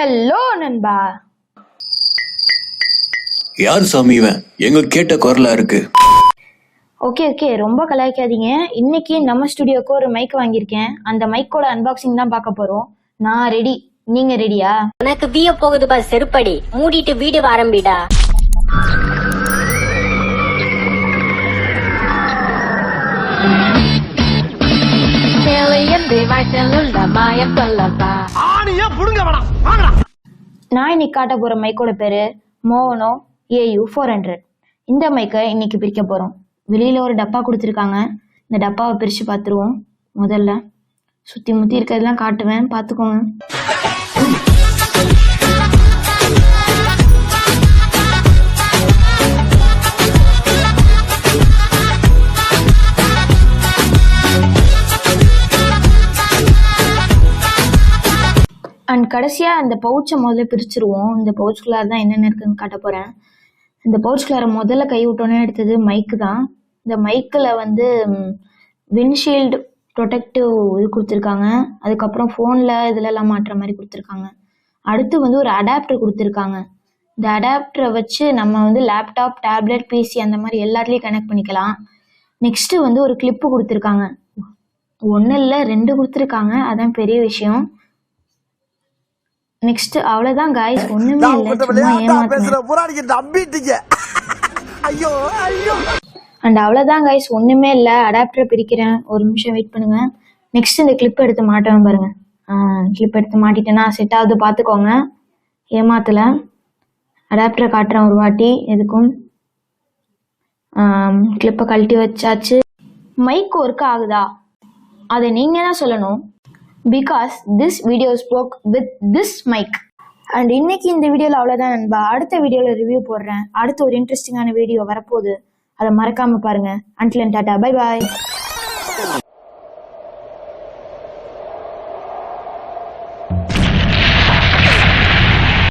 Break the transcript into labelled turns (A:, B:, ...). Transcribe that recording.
A: Hello நண்பா.
B: யார் சாமி இவன்? எங்க கேட்ட குரலா இருக்கு.
A: ஓகே ரொம்ப கலாய்க்காதீங்க. இன்னைக்கு நம்ம ஸ்டுடியோக்கு ஒரு மைக் வாங்கியிருக்கேன். அந்த மைக்கோட அன்பாக்சிங் தான் பார்க்க போறோம். நான் ரெடி, நீங்க ரெடியா?
C: உனக்கு விய போகுது பா செருப்படி, மூடிட்டு வீடு ஆரம்பிடா.
A: நான் இன்னைக்கு காட்ட போற மைக்கோட பேரு மோனோ AU400. இந்த மைக்கை இன்னைக்கு பிரிக்க போறோம். வெளியில ஒரு டப்பா கொடுத்துருக்காங்க. இந்த டப்பாவை பிரிச்சு பார்த்துருவோம். முதல்ல சுத்தி முத்தி இருக்கிறதெல்லாம் காட்டுவேன், பார்த்துக்கோங்க. அண்ட் கடைசியா அந்த பவுச்சை முதல்ல பிரிச்சிருவோம். இந்த பவுச்சுக்குள்ளார தான் என்னென்ன இருக்குன்னு காட்ட போறேன். இந்த பவுச்சுக்குள்ளார முதல்ல கை விட்டோன்னே எடுத்தது மைக்கு தான். இந்த மைக்கில் வந்து விண்ட்ஷீல்டு ப்ரொடெக்டிவ் இது கொடுத்துருக்காங்க. அதுக்கப்புறம் ஃபோனில் இதுலலாம் மாட்டுற மாதிரி கொடுத்துருக்காங்க. அடுத்து வந்து ஒரு அடாப்டர் கொடுத்துருக்காங்க. இந்த அடாப்டரை வச்சு நம்ம வந்து லேப்டாப், டேப்லெட், PC அந்த மாதிரி எல்லாத்துலேயும் கனெக்ட் பண்ணிக்கலாம். நெக்ஸ்ட்டு வந்து ஒரு கிளிப்பு கொடுத்துருக்காங்க. ஒன்று இல்லை 2 கொடுத்துருக்காங்க, அதான் பெரிய விஷயம். நெக்ஸ்ட் அவ்வளவுதான் गाइस, ஒண்ணுமே இல்ல, சும்மா ஏமாத்துறேன். அண்ட் அவ்வளவுதான் गाइस, ஒண்ணுமே இல்ல. அடாப்டர் பிரிக்கிறேன், ஒரு நிமிஷம் வெயிட் பண்ணுங்க. நெக்ஸ்ட் இந்த கிளிப் எடுத்து மாட்டணும் பாருங்க. கிளிப் எடுத்து மாட்டிட்டேன்னா செட் ஆகுது, பார்த்துக்கோங்க. ஏமாத்தல. அடாப்டரை காட்டுறேன் ஒரு வாட்டி. எதுக்கும் கிளிப்பை கழட்டி வச்சாச்சு. மைக் ஒர்க் ஆகுதா அதை நீங்க தான் சொல்லணும். Because this video spoke with this mic. And இன்னைக்கு இந்த வீடியோவில் அவ்வளோதான் நண்பா. அடுத்த வீடியோவில் ரிவ்யூ போடுறேன். அடுத்து ஒரு இன்ட்ரெஸ்டிங்கான வீடியோ வரப்போகுது, அதை மறக்காம பாருங்க. Until then, Tata, bye bye.